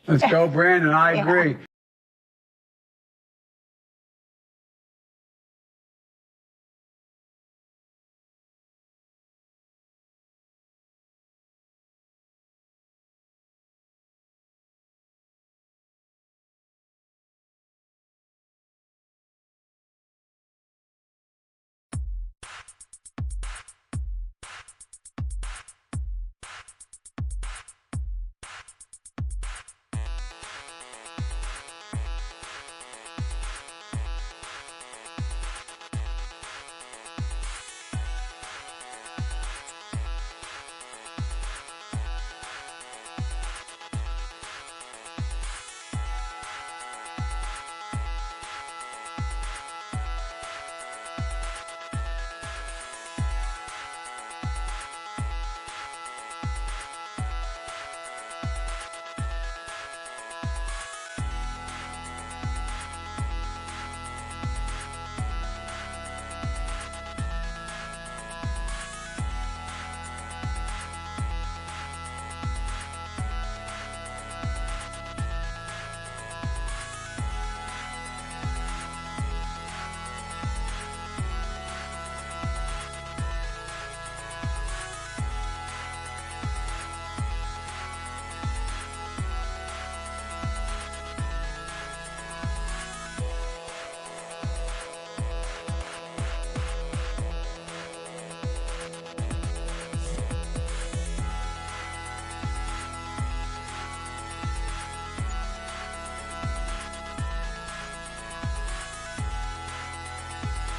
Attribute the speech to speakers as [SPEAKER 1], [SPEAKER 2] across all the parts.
[SPEAKER 1] Let's go, Brandon. I agree.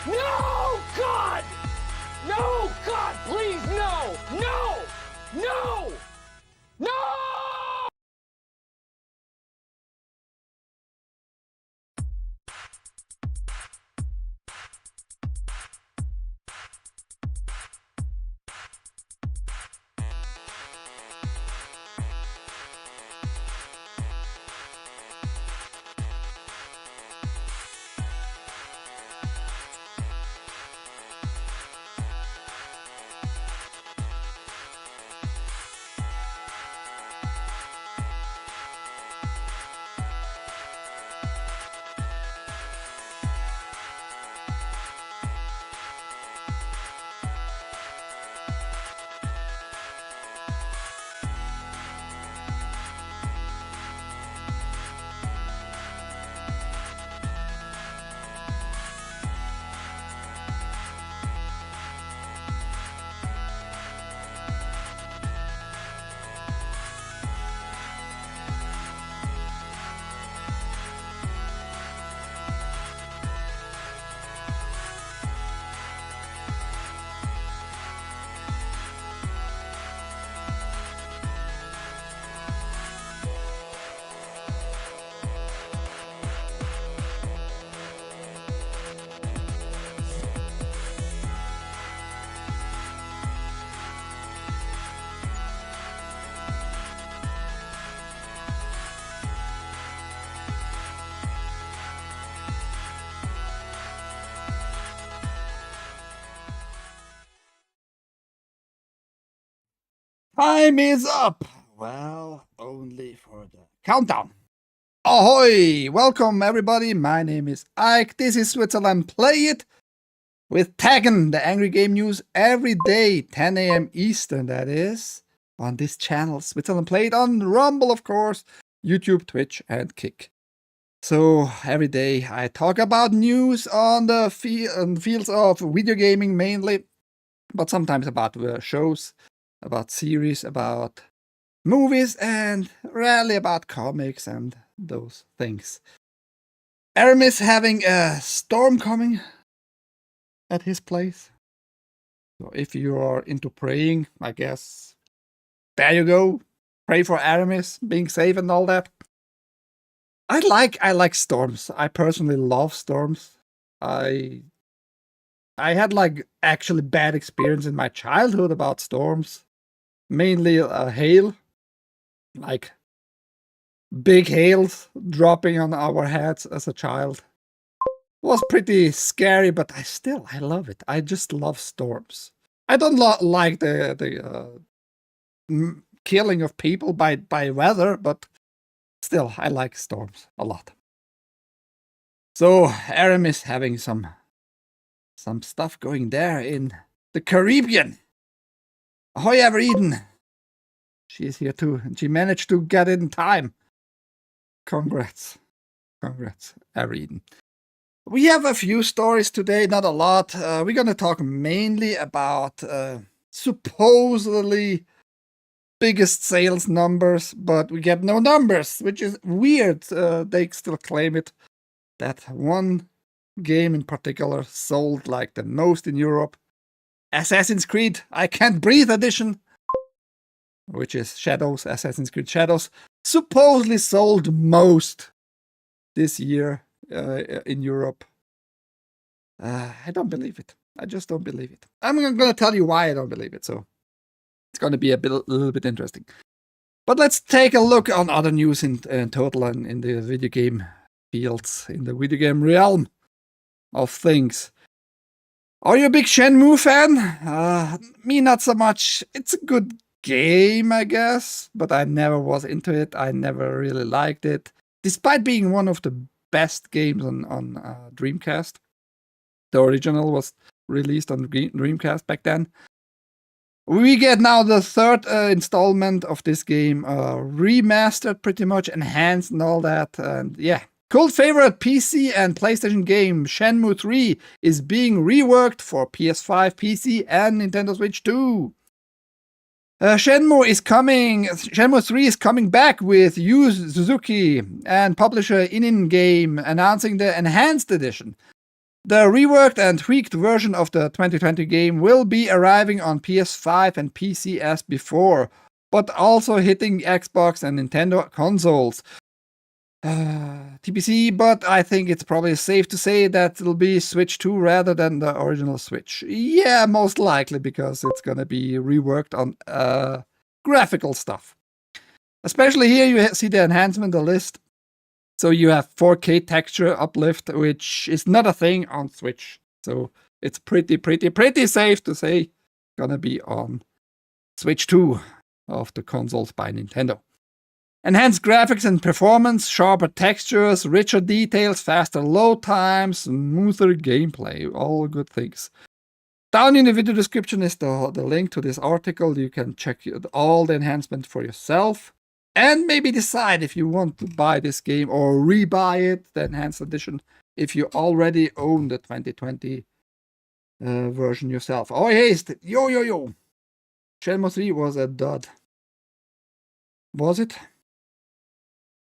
[SPEAKER 2] No, God! No, God, please, no! No! No! No!
[SPEAKER 3] Time is up! Well, only for the countdown. Ahoy! Welcome everybody, my name is Ike, this is Switzerland.playit with TAGN, the Angry Game News, every day, 10 AM Eastern, that is, on this channel, Switzerland.playit, on Rumble, of course, YouTube, Twitch, and Kick. So, every day I talk about news on the fields of video gaming mainly, but sometimes about shows, about series, about movies, and rarely about comics and those things. Aramis having a storm coming at his place. So if you are into praying, I guess, there you go. Pray for Aramis being safe and all that. I like storms. I personally love storms. I had like actually bad experience in my childhood about storms. Mainly hail, like big hails dropping on our heads as a child. Was pretty scary, but I love it. I just love storms. I don't like the killing of people by weather, but Still, I like storms a lot. So Aram is having some stuff going there in the Caribbean. Ahoy, Evereden! She is here too, and she managed to get in time. Congrats, Evereden. We have a few stories today, not a lot. We're gonna talk mainly about supposedly biggest sales numbers, but we get no numbers, which is weird. They still claim it that one game in particular sold like the most in Europe. Assassin's Creed I Can't Breathe edition, which is Assassin's Creed Shadows, supposedly sold most this year in Europe. I don't believe it. I just don't believe it. I'm going to tell you why I don't believe it, so it's going to be a little bit interesting. But let's take a look on other news in total and in the video game fields, in the video game realm of things. Are you a big Shenmue fan? Me, not so much. It's a good game, I guess, but I never was into it. I never really liked it, despite being one of the best games on Dreamcast. The original was released on Dreamcast back then. We get now the third installment of this game, remastered, pretty much enhanced and all that. And yeah, cult favorite PC and PlayStation game Shenmue 3 is being reworked for PS5, PC, and Nintendo Switch 2. Shenmue 3 is coming back with Yu Suzuki and publisher Inin Game announcing the Enhanced Edition. The reworked and tweaked version of the 2020 game will be arriving on PS5 and PC as before, but also hitting Xbox and Nintendo consoles. TBC, but I think it's probably safe to say that it'll be Switch 2 rather than the original Switch. Yeah, most likely, because it's gonna be reworked on graphical stuff. Especially here you see the enhancement, the list. So you have 4K texture uplift, which is not a thing on Switch. So it's pretty safe to say gonna be on Switch 2 of the consoles by Nintendo. Enhanced graphics and performance, sharper textures, richer details, faster load times, smoother gameplay, all good things. Down in the video description is the link to this article. You can check all the enhancements for yourself and maybe decide if you want to buy this game or rebuy it, the enhanced edition, if you already own the 2020 version yourself. Oh, haste! Yo! Shenmue 3 was a dud. Was it?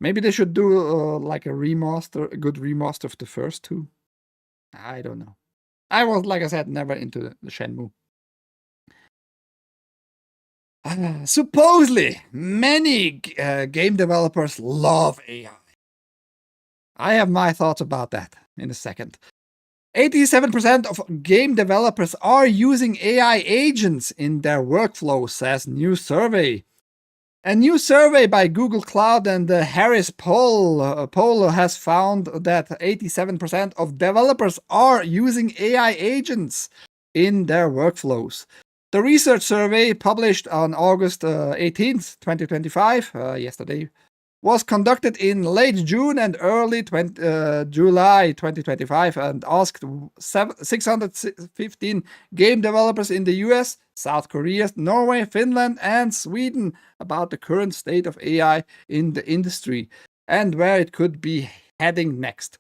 [SPEAKER 3] Maybe they should do like a good remaster of the first two. I don't know. I was, like I said, never into the Shenmue. Supposedly, many game developers love AI. I have my thoughts about that in a second. 87% of game developers are using AI agents in their workflow, says new survey. A new survey by Google Cloud and the Harris poll has found that 87% of developers are using AI agents in their workflows. The research survey, published on August 18th, 2025, yesterday, was conducted in late June and early July 2025 and asked 615 game developers in the US, South Korea, Norway, Finland, and Sweden about the current state of AI in the industry and where it could be heading next.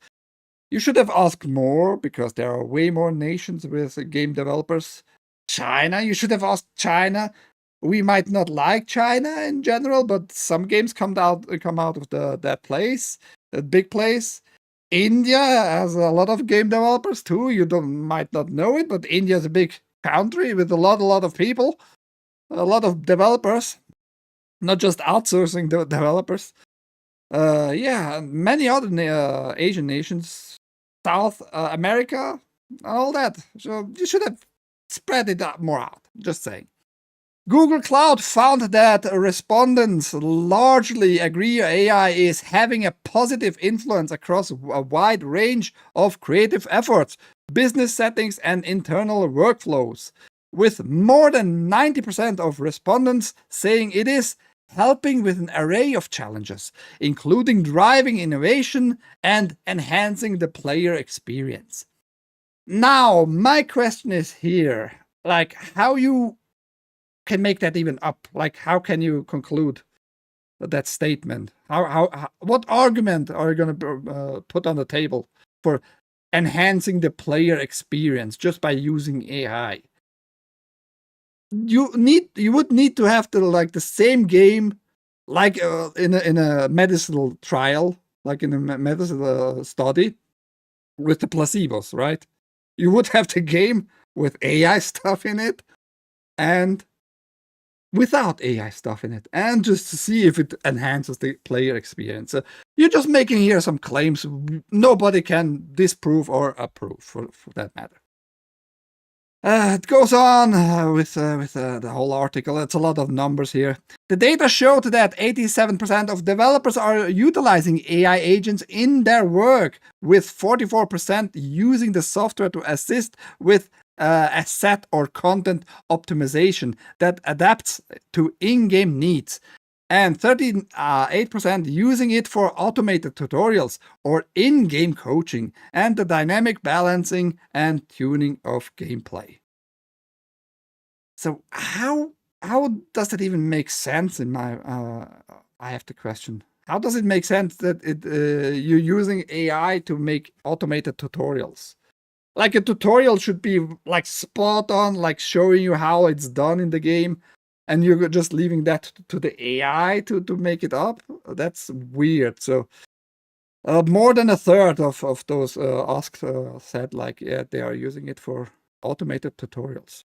[SPEAKER 3] You should have asked more, because there are way more nations with game developers. China, you should have asked China. We might not like China in general, but some games come out of that place, that big place. India has a lot of game developers too. You might not know it, but India is a big country with a lot of people, a lot of developers, not just outsourcing the developers. Yeah, many other Asian nations, South America, all that. So you should have spread it more out. Just saying. Google Cloud found that respondents largely agree AI is having a positive influence across a wide range of creative efforts, business settings, and internal workflows, with more than 90% of respondents saying it is helping with an array of challenges, including driving innovation and enhancing the player experience. Now, my question is here, like, how you can make that even up? Like, how can you conclude that statement? What argument are you going to put on the table for enhancing the player experience just by using AI? You would need to have the same game, like in a medicinal trial, like in a medical study with the placebos, right? You would have the game with AI stuff in it and without AI stuff in it, and just to see if it enhances the player experience. You're just making here some claims nobody can disprove or approve, for that matter. It goes on with the whole article. It's a lot of numbers here. The data showed that 87% of developers are utilizing AI agents in their work, with 44% using the software to assist with asset or content optimization that adapts to in-game needs, and 38% using it for automated tutorials or in-game coaching and the dynamic balancing and tuning of gameplay. So how does that even make sense in my I have to question. How does it make sense that you're using AI to make automated tutorials? Like, a tutorial should be like spot on, like showing you how it's done in the game, and you're just leaving that to the AI to make it up? That's weird. So more than a third of those asked said, like, yeah, they are using it for automated tutorials.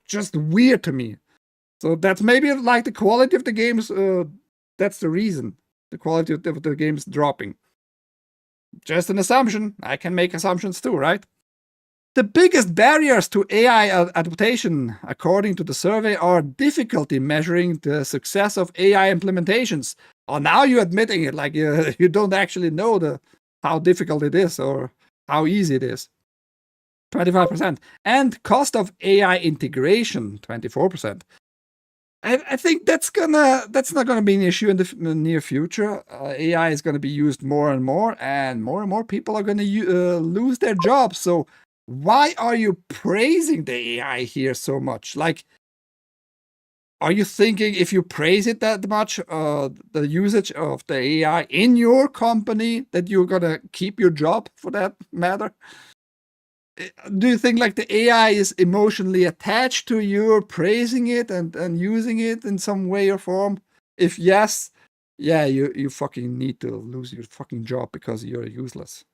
[SPEAKER 3] Just weird to me. So that's maybe like the quality of the games. That's the reason. The quality of the games dropping. Just an assumption. I can make assumptions too, right? The biggest barriers to AI adaptation, according to the survey, are difficulty measuring the success of AI implementations. Oh, now you're admitting it, like you don't actually know how difficult it is or how easy it is. 25%. And cost of AI integration, 24%. I think that's not gonna be an issue in the near future. AI is gonna be used more and more people are gonna lose their jobs. So why are you praising the AI here so much? Like, are you thinking if you praise it that much, the usage of the AI in your company, that you're gonna keep your job for that matter? Do you think like the AI is emotionally attached to you praising it and using it in some way or form? If yes, yeah, you fucking need to lose your fucking job because you're useless.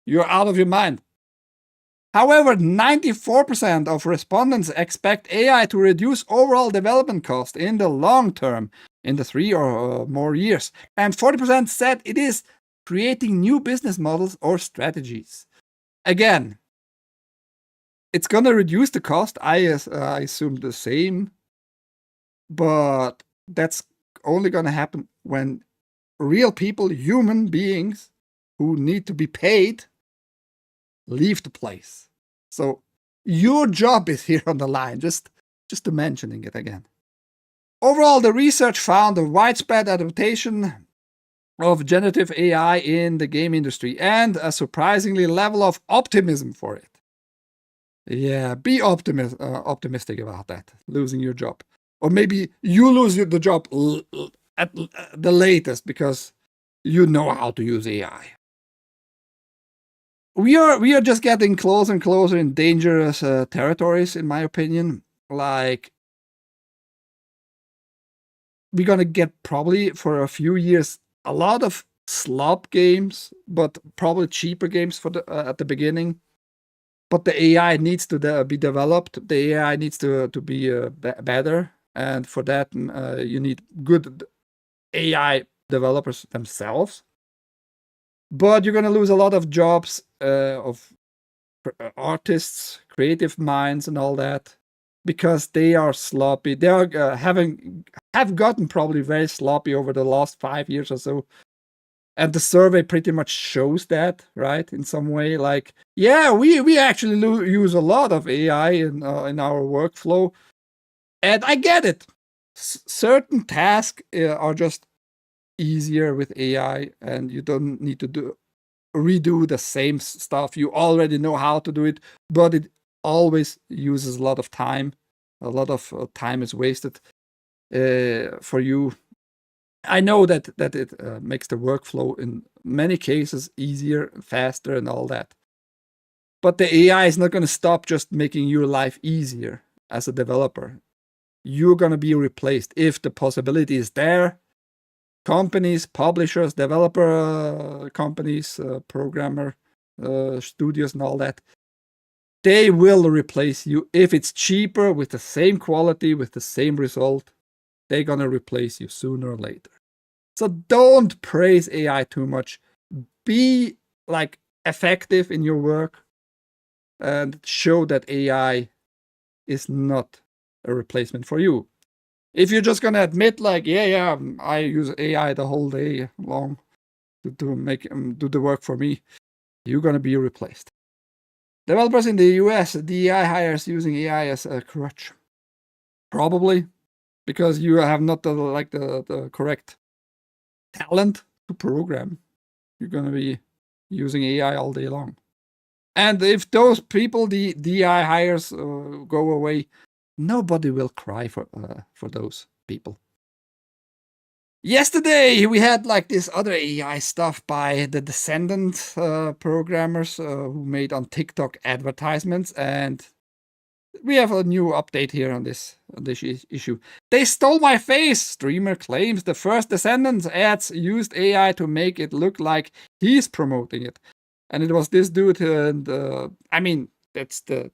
[SPEAKER 3] You're out of your mind. However, 94% of respondents expect AI to reduce overall development cost in the long term, in the 3 or more years. And 40% said it is creating new business models or strategies. Again, it's going to reduce the cost. I assume the same. But that's only going to happen when real people, human beings who need to be paid, leave the place. So your job is here on the line, just mentioning it again. Overall, the research found a widespread adaptation of generative AI in the game industry and a surprisingly level of optimism for it. Yeah, be optimistic about that, losing your job. Or maybe you lose the job at the latest because you know how to use AI. We are just getting closer and closer in dangerous territories, in my opinion. Like, we're gonna get probably for a few years a lot of slop games, but probably cheaper games for at the beginning. But the AI needs to be developed. The AI needs to be better, and for that you need good AI developers themselves. But you're gonna lose a lot of jobs of artists, creative minds, and all that, because they are sloppy. They are have gotten probably very sloppy over the last 5 years or so. And the survey pretty much shows that, right? In some way, like, yeah, we actually use a lot of AI in our workflow, and I get it. certain tasks are just easier with AI, and you don't need to redo the same stuff. You already know how to do it, but it always uses a lot of time. A lot of time is wasted for you. I know that it makes the workflow in many cases easier, faster, and all that. But the AI is not going to stop just making your life easier as a developer. You're going to be replaced if the possibility is there. Companies, publishers, developer companies, programmer studios and all that, they will replace you. If it's cheaper, with the same quality, with the same result, they're going to replace you sooner or later. So don't praise AI too much. Be like effective in your work and show that AI is not a replacement for you. If you're just gonna admit like, yeah, I use AI the whole day long to make do the work for me, you're gonna be replaced. Developers in the US, DEI hires using AI as a crutch. Probably because you have not the correct talent to program. You're gonna be using AI all day long. And if those people, the DI hires, go away, nobody will cry for those people. Yesterday, we had like this other AI stuff by the Descendant programmers who made on TikTok advertisements, and we have a new update here on this issue. They stole my face, streamer claims. The first Descendants ads used AI to make it look like he's promoting it. And it was this dude, and I mean, that's a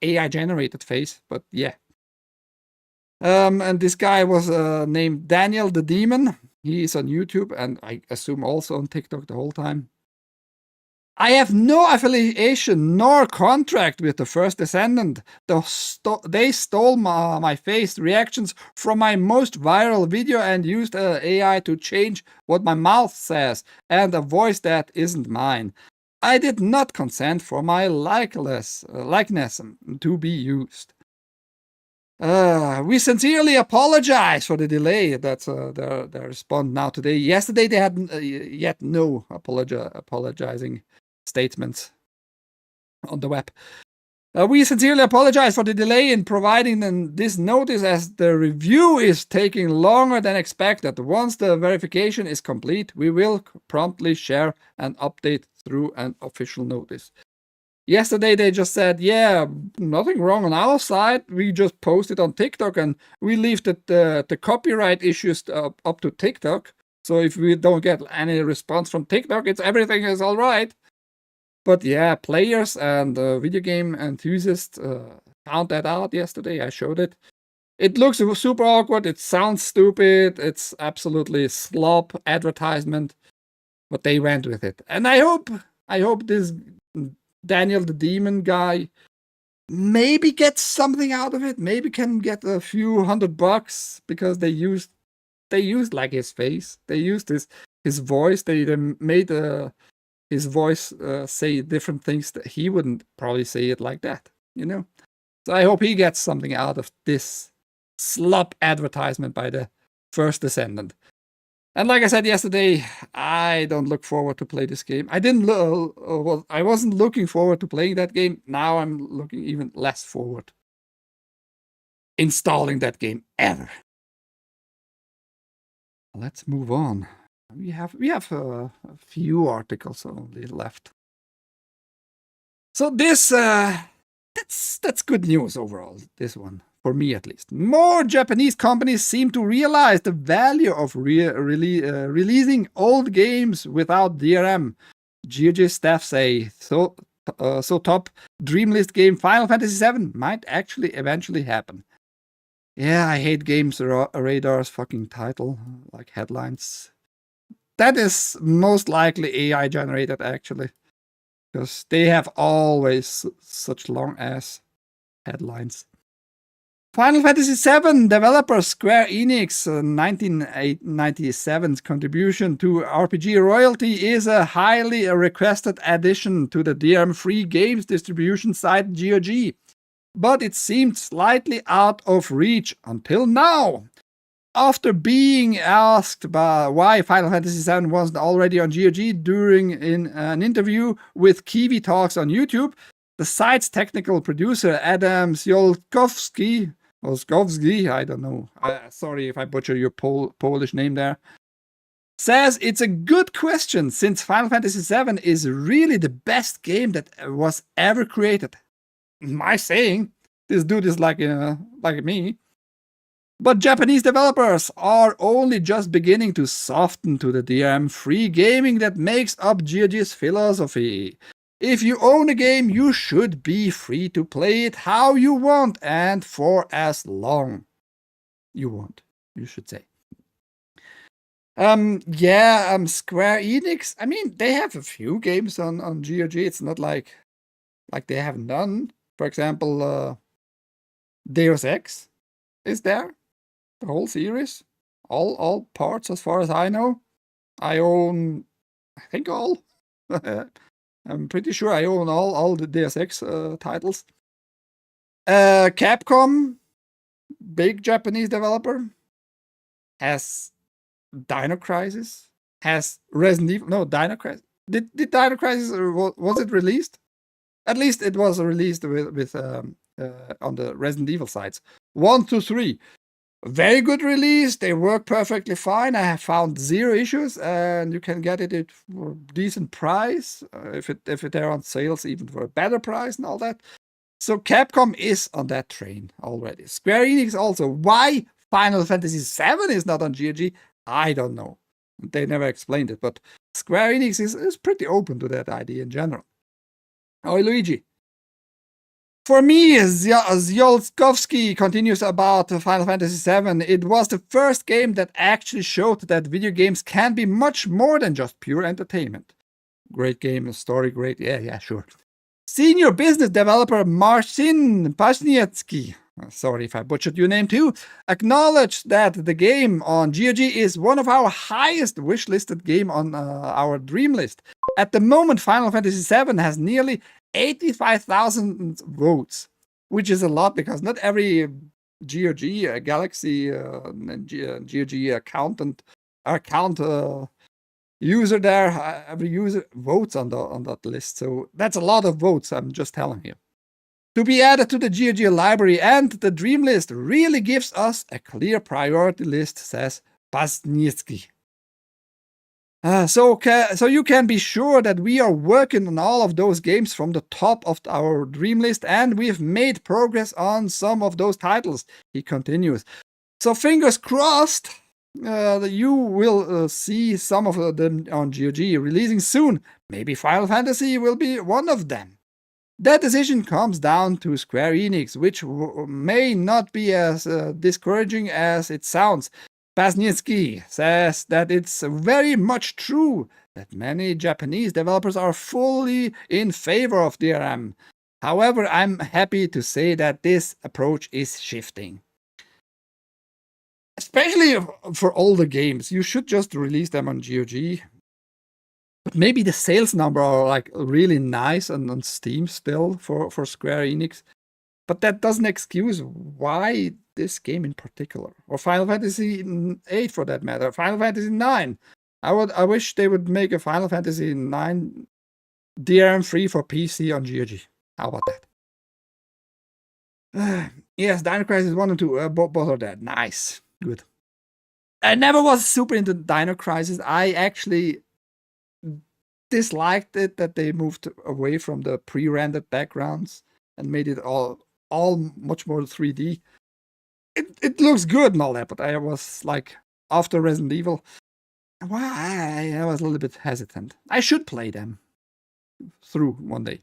[SPEAKER 3] AI generated face, but yeah. And this guy was named Daniel the Demon. He's on YouTube, and I assume also on TikTok the whole time. I have no affiliation nor contract with the first Descendant. They stole my face reactions from my most viral video and used AI to change what my mouth says and a voice that isn't mine. I did not consent for my likeness to be used. We sincerely apologize for the delay. That's their response now today. Yesterday they had yet no apologizing statements on the web. We sincerely apologize for the delay in providing this notice, as the review is taking longer than expected. Once the verification is complete, we will promptly share an update through an official notice. Yesterday they just said, yeah, nothing wrong on our side. We just posted on TikTok and we leave the copyright issues up to TikTok. So if we don't get any response from TikTok, everything is all right. But yeah, players and video game enthusiasts found that out yesterday. I showed it. It looks super awkward. It sounds stupid. It's absolutely slop advertisement. But they went with it. And I hope this Daniel the Demon guy maybe gets something out of it. Maybe can get a few $100 because they used like his face. They used his voice. They made his voice say different things that he wouldn't probably say it like that, you know? So I hope he gets something out of this slop advertisement by the first Descendant. And like I said yesterday, I don't look forward to play this game. I wasn't looking forward to playing that game. Now I'm looking even less forward installing that game ever. Let's move on. We have a few articles only left. So this that's good news overall. This one, for me at least. More Japanese companies seem to realize the value of releasing old games without DRM. UrhG staff say so top Dreamlist game Final Fantasy VII might actually eventually happen. Yeah, I hate Games Radar's fucking title, like headlines. That is most likely AI generated, actually, because they have always such long-ass headlines. Final Fantasy VII developer Square Enix 1997's contribution to RPG royalty is a highly requested addition to the DRM-free games distribution site UrhG, but it seemed slightly out of reach until now. after being asked by why Final Fantasy VII wasn't already on GOG during an interview with Kiwi Talks on YouTube, the site's technical producer Adam Ziolkowski, I don't know, sorry if I butcher your Polish name there, says it's a good question since Final Fantasy VII is really the best game that was ever created. My saying, this dude is like me. But Japanese developers are only just beginning to soften to the DRM-free gaming that makes up GOG's philosophy. If you own a game, you should be free to play it how you want and for as long you want, you should say. Square Enix, I mean, they have a few games on GOG. It's not like they have none. For example, Deus Ex is there. The whole series. All parts as far as I know. I own, I think all. I'm pretty sure I own all the Deus Ex titles. Capcom, big Japanese developer, has Dino Crisis, has Resident Evil. No, Dino Crisis. Did Dino Crisis, was it released? At least it was released with on the Resident Evil sides. 1, 2, 3. Very good release. They work perfectly fine. I have found 0 issues, and you can get it for a decent price. If they're on sales, even for a better price and all that. So Capcom is on that train already. Square Enix also. Why Final Fantasy VII is not on GOG? I don't know. They never explained it, but Square Enix is pretty open to that idea in general. Oi, Luigi. For me, Ziolkowski continues about Final Fantasy VII. It was the first game that actually showed that video games can be much more than just pure entertainment. Great game, story great. Yeah, sure. Senior business developer Marcin Pasniecki, sorry if I butchered your name too, acknowledged that the game on GOG is one of our highest wishlisted game on our dream list. At the moment, Final Fantasy VII has nearly 85,000 votes, which is a lot because not every GOG Galaxy GOG account user there, every user votes on that list. So that's a lot of votes, I'm just telling you. To be added to the GOG library and the dream list really gives us a clear priority list, says Pasniecki. So you can be sure that we are working on all of those games from the top of our dream list, and we've made progress on some of those titles, he continues. So fingers crossed that you will see some of them on GOG releasing soon. Maybe Final Fantasy will be one of them. That decision comes down to Square Enix, which may not be as discouraging as it sounds. Pasniecki says that it's very much true that many Japanese developers are fully in favor of DRM. However, I'm happy to say that this approach is shifting. Especially for older games, you should just release them on GOG. But maybe the sales number are like really nice and on Steam still for Square Enix. But that doesn't excuse why this game in particular, or Final Fantasy VIII for that matter, Final Fantasy IX. I wish they would make a Final Fantasy IX DRM free for PC on GOG. How about that? Yes, Dino Crisis 1 and 2, both are dead. Nice, good. I never was super into Dino Crisis. I actually disliked it that they moved away from the pre-rendered backgrounds and made it all much more 3D. It looks good and all that, but I was like, after Resident Evil, why? I was a little bit hesitant. I should play them through one day.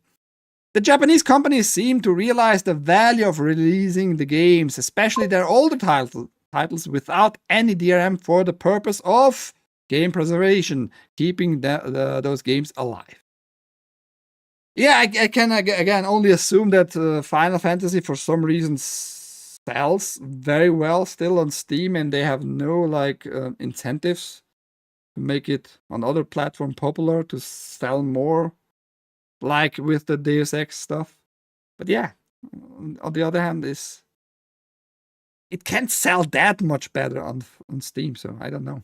[SPEAKER 3] The Japanese companies seem to realize the value of releasing the games, especially their older titles without any DRM for the purpose of game preservation, keeping those games alive. Yeah, I can again only assume that Final Fantasy for some reason sells very well still on Steam, and they have no like incentives to make it on other platforms popular to sell more, like with the Deus Ex stuff. But yeah, on the other hand, it can't sell that much better on Steam, so I don't know.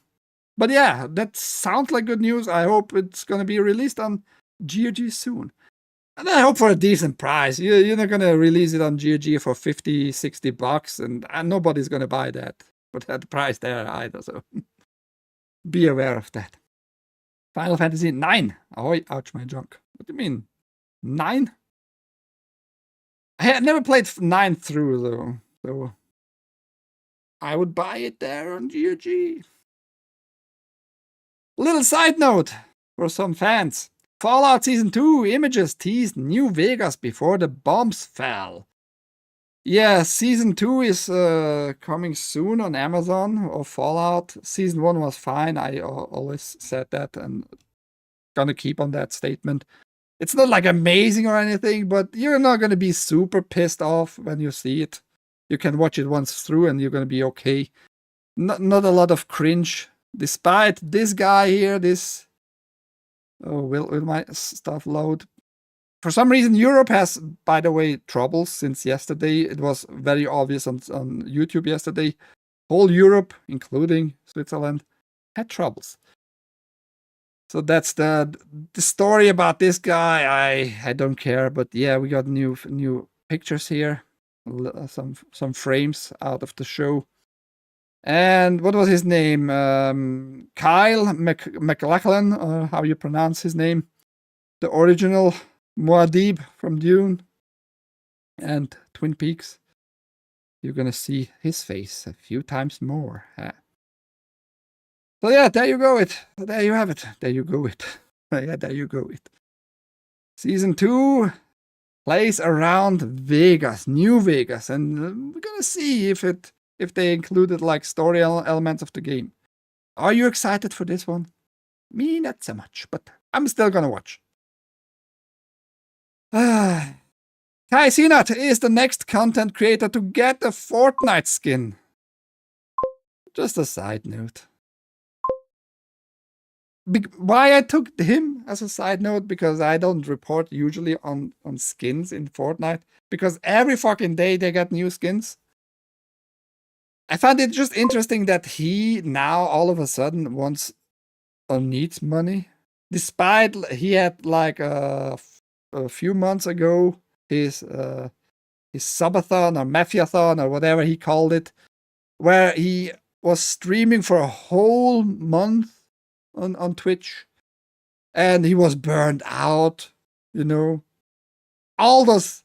[SPEAKER 3] But yeah, that sounds like good news. I hope it's gonna be released on UrhG soon. And I hope for a decent price. You're not gonna release it on UrhG for 50, 60 bucks, and nobody's gonna buy that for that price there either, so be aware of that. Final Fantasy IX. Oh, ouch, my junk. What do you mean? 9? I had never played 9 through, though, so I would buy it there on UrhG. Little side note for some fans. Fallout Season 2 images teased New Vegas before the bombs fell. Yeah, Season 2 is coming soon on Amazon of Fallout. Season 1 was fine. I always said that and gonna keep on that statement. It's not like amazing or anything, but you're not gonna be super pissed off when you see it. You can watch it once through and you're gonna be okay. Not a lot of cringe. Despite this guy here, this... Oh, will my stuff load? For some reason, Europe has, by the way, troubles since yesterday. It was very obvious on YouTube yesterday. Whole Europe, including Switzerland, had troubles. So that's the story about this guy. I don't care, but yeah, we got new pictures here, some frames out of the show. And what was his name? Kyle MacLachlan, how you pronounce his name? The original Muad'Dib from Dune and Twin Peaks. You're gonna see his face a few times more. So yeah, there you go it. There you have it. There you go it. Yeah, there you go it. Season 2 plays around Vegas, New Vegas, and we're gonna see if they included like story elements of the game. Are you excited for this one? Me, not so much, but I'm still gonna watch. Kai Cenat is the next content creator to get a Fortnite skin. Just a side note. Why I took him as a side note, because I don't report usually on skins in Fortnite, because every fucking day they get new skins. I found it just interesting that he now all of a sudden wants or needs money, despite he had like a few months ago his subathon or mafiathon or whatever he called it, where he was streaming for a whole month on Twitch, and he was burned out, you know. All those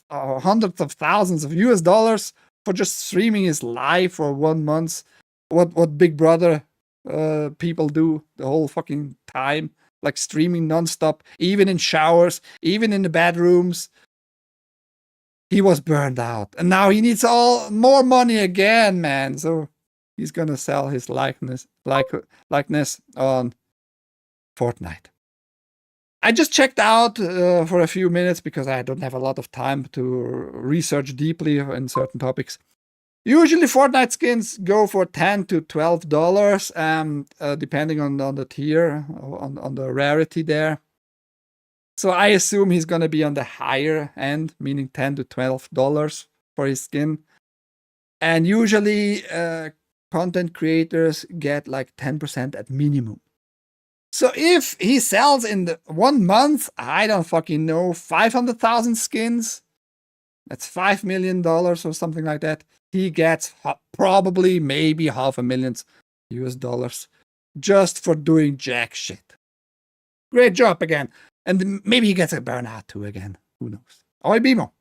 [SPEAKER 3] hundreds of thousands of US dollars for just streaming his live for 1 month. What Big Brother people do the whole fucking time, like streaming nonstop, even in showers, even in the bedrooms. He was burned out, and now he needs more money again, man. So he's gonna sell his likeness on Fortnite. I just checked out for a few minutes because I don't have a lot of time to research deeply in certain topics. Usually Fortnite skins go for $10 to $12, depending on the tier, on the rarity there. So I assume he's gonna be on the higher end, meaning $10 to $12 for his skin. And usually content creators get like 10% at minimum. So if he sells in the 1 month, I don't fucking know, 500,000 skins, that's $5 million or something like that. He gets probably maybe $500,000 US dollars just for doing jack shit. Great job again. And maybe he gets a burnout too again. Who knows? Oi, Bimo.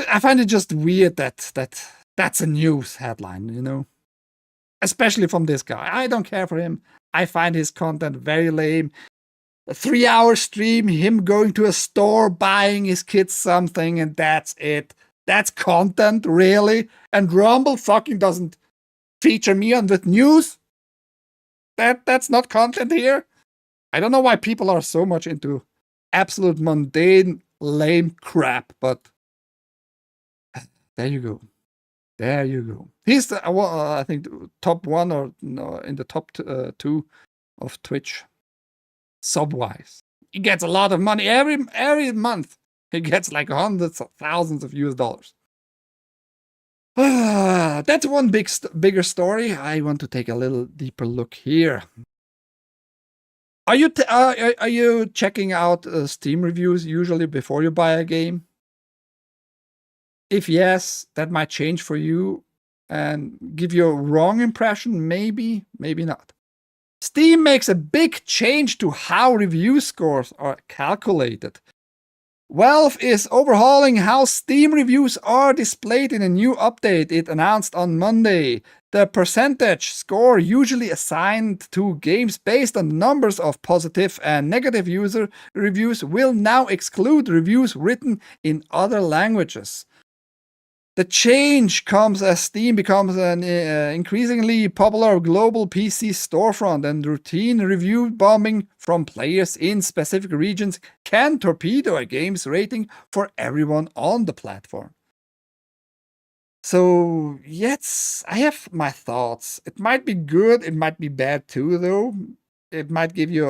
[SPEAKER 3] I find it just weird that's a news headline, you know? Especially from this guy. I don't care for him. I find his content very lame. A 3-hour stream, him going to a store, buying his kids something, and that's it. That's content, really? And Rumble fucking doesn't feature me on with news? That's not content here? I don't know why people are so much into absolute mundane, lame crap, but there you go. There you go. He's the, I think, top 1 or no, in the top 2 of Twitch sub-wise. He gets a lot of money every month. He gets like hundreds of thousands of US dollars. that's one bigger story. I want to take a little deeper look here. Are you checking out Steam reviews usually before you buy a game? If yes, that might change for you and give you a wrong impression, maybe not. Steam makes a big change to how review scores are calculated. Valve is overhauling how Steam reviews are displayed in a new update it announced on Monday. The percentage score usually assigned to games based on the numbers of positive and negative user reviews will now exclude reviews written in other languages. The change comes as Steam becomes an increasingly popular global PC storefront, and routine review bombing from players in specific regions can torpedo a game's rating for everyone on the platform. So, yes, I have my thoughts. It might be good, it might be bad too, though. It might give you